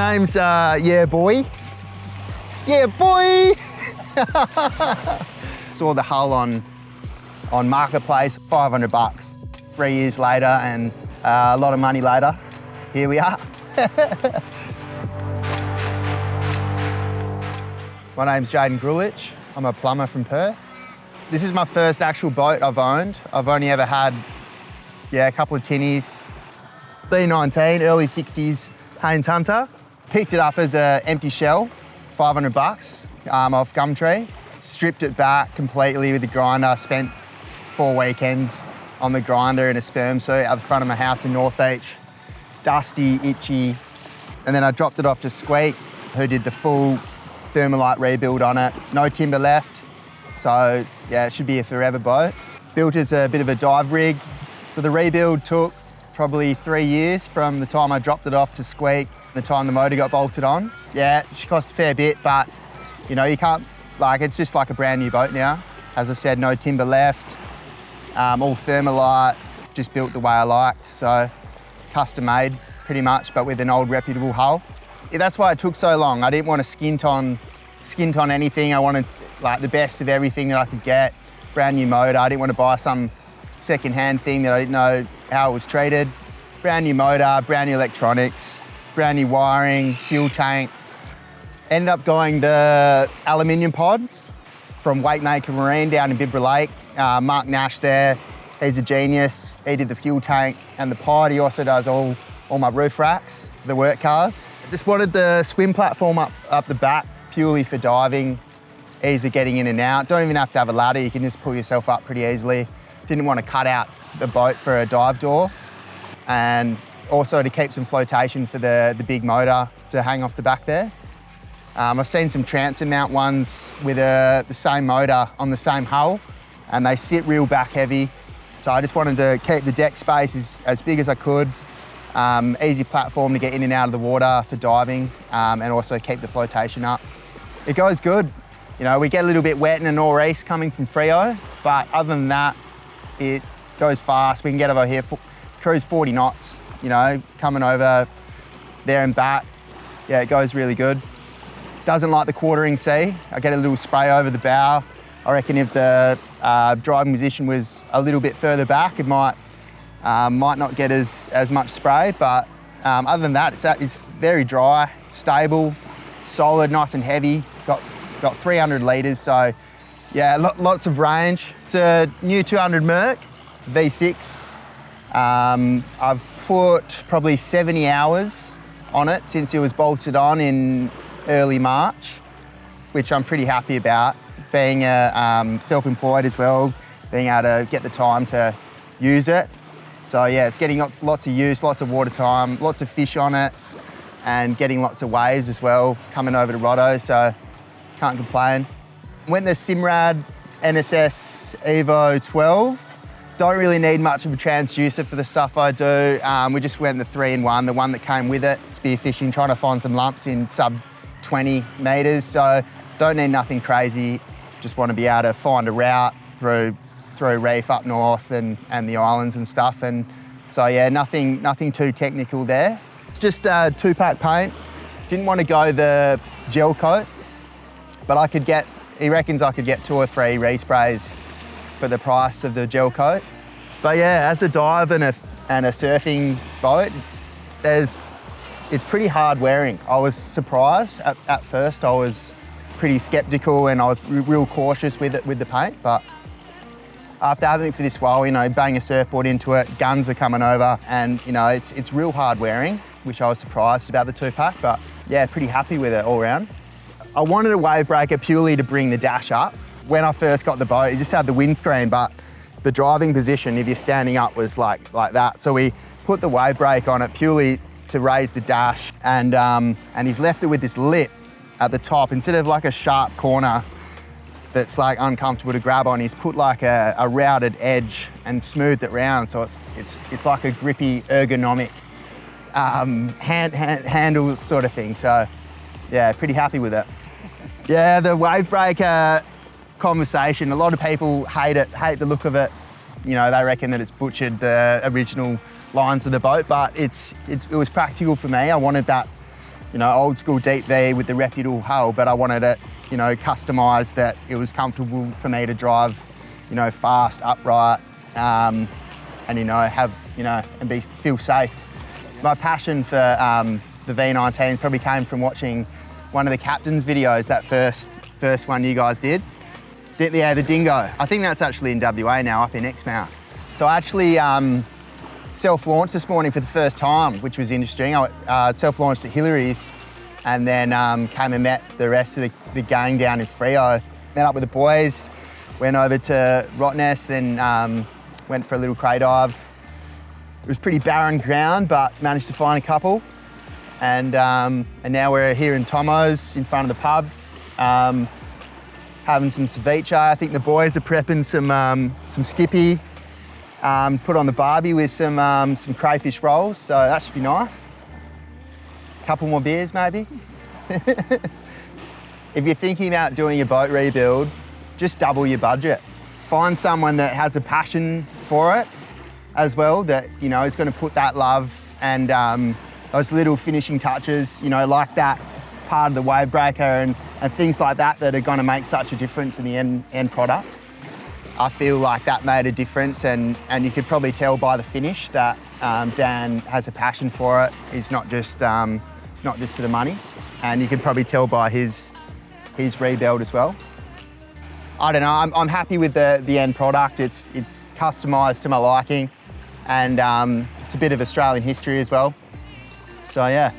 name's Yeah Boy. Yeah Boy! Saw the hull on Marketplace, 500 bucks. 3 years later and a lot of money later, here we are. My name's Jayden. I'm a plumber from Perth. This is my first actual boat I've owned. I've only ever had, a couple of tinnies. V19, early 60s, Haines Hunter. Picked it up as an empty shell, 500 bucks off Gumtree. Stripped it back completely with the grinder. Spent 4 weekends on the grinder in a sperm suit out the front of my house in North Beach. Dusty, itchy. And then I dropped it off to Squeak, who did the full thermalite rebuild on it. No timber left. So yeah, it should be a forever boat. Built as a bit of a dive rig. So the rebuild took probably 3 years from the time I dropped it off to Squeak, the time the motor got bolted on. Yeah, she cost a fair bit, but you know, you can't, it's just like a brand new boat now. As I said, no timber left, all thermalite, just built the way I liked. So custom made pretty much, but with an old reputable hull. Yeah, that's why it took so long. I didn't want to skint on anything. I wanted the best of everything that I could get. Brand new motor. I didn't want to buy some second-hand thing that I didn't know how it was treated. Brand new motor, brand new electronics, brand new wiring, fuel tank. Ended up going the aluminium pod from Wakemaker Marine down in Bibra Lake. Mark Nash there, he's a genius. He did the fuel tank and the pod. He also does all my roof racks, the work cars. Just wanted the swim platform up the back purely for diving, easy getting in and out. Don't even have to have a ladder, you can just pull yourself up pretty easily. Didn't want to cut out the boat for a dive door, and also to keep some flotation for the big motor to hang off the back there. I've seen some transom mount ones with the same motor on the same hull, and they sit real back heavy. So I just wanted to keep the deck space as big as I could. Easy platform to get in and out of the water for diving, and also keep the flotation up. It goes good. You know, we get a little bit wet in a nor'east coming from Freo, but other than that, it goes fast. We can get over here, cruise 40 knots, you know, coming over there and back. Yeah, it goes really good. Doesn't like the quartering sea. I get a little spray over the bow. I reckon if the driving position was a little bit further back, it might not get as much spray, but other than that, it's very dry, stable, solid, nice and heavy. Got 300 litres, so yeah, lots of range. It's a new 200 Merc V6. I've put probably 70 hours on it since it was bolted on in early March, which I'm pretty happy about. Being self-employed as well, being able to get the time to use it. So yeah, it's getting lots of use, lots of water time, lots of fish on it, and getting lots of waves as well, coming over to Rotto, so can't complain. Went the Simrad NSS Evo 12. Don't really need much of a transducer for the stuff I do. We just went the 3-in-1, the one that came with it. Spearfishing, trying to find some lumps in sub 20 metres, so don't need nothing crazy. Just want to be able to find a route through reef up north and the islands and stuff. And so yeah, nothing too technical there. It's just 2-pack paint. Didn't want to go the gel coat, but he reckons I could get 2 or 3 resprays for the price of the gel coat. But yeah, as a dive and a surfing boat, it's pretty hard wearing. I was surprised at first. I was pretty skeptical and I was real cautious with the paint, but after having it for this while, you know, bang a surfboard into it, guns are coming over, and you know, it's real hard wearing, which I was surprised about the 2-pack, but yeah, pretty happy with it all around. I wanted a wave breaker purely to bring the dash up. When I first got the boat, it just had the windscreen, but the driving position, if you're standing up, was like that. So we put the wave brake on it purely to raise the dash, and he's left it with this lip at the top. Instead of like a sharp corner that's like uncomfortable to grab on, he's put like a routed edge and smoothed it round, so it's like a grippy, ergonomic handle sort of thing. So yeah, pretty happy with it. Yeah, the wave breaker conversation, a lot of people hate the look of it. You know, they reckon that it's butchered the original lines of the boat, but it was practical for me. I wanted that you know, old school deep V with the reputable hull, but I wanted it, you know, customised that it was comfortable for me to drive, you know, fast, upright, and, you know, have, you know, and feel safe. My passion for the V19 probably came from watching one of the captain's videos, that first one you guys did. Yeah, the Dingo. I think that's actually in WA now, up in Exmouth. So I actually self-launched this morning for the first time, which was interesting. I self-launched at Hillary's and then came and met the rest of the gang down in Freo. Met up with the boys, went over to Rottnest, then went for a little cray dive. It was pretty barren ground, but managed to find a couple. And now we're here in Tomo's in front of the pub, having some ceviche. I think the boys are prepping some skippy, put on the barbie with some crayfish rolls, so that should be nice. Couple more beers maybe. If you're thinking about doing a boat rebuild, just double your budget. Find someone that has a passion for it as well, that, you know, is going to put that love and those little finishing touches, you know, like that part of the wave breaker and things like that that are going to make such a difference in the end product. I feel like that made a difference, and you could probably tell by the finish that Dan has a passion for it. It's not just for the money, and you can probably tell by his rebuild as well. I don't know, I'm happy with the end product. It's customised to my liking, and it's a bit of Australian history as well. So yeah.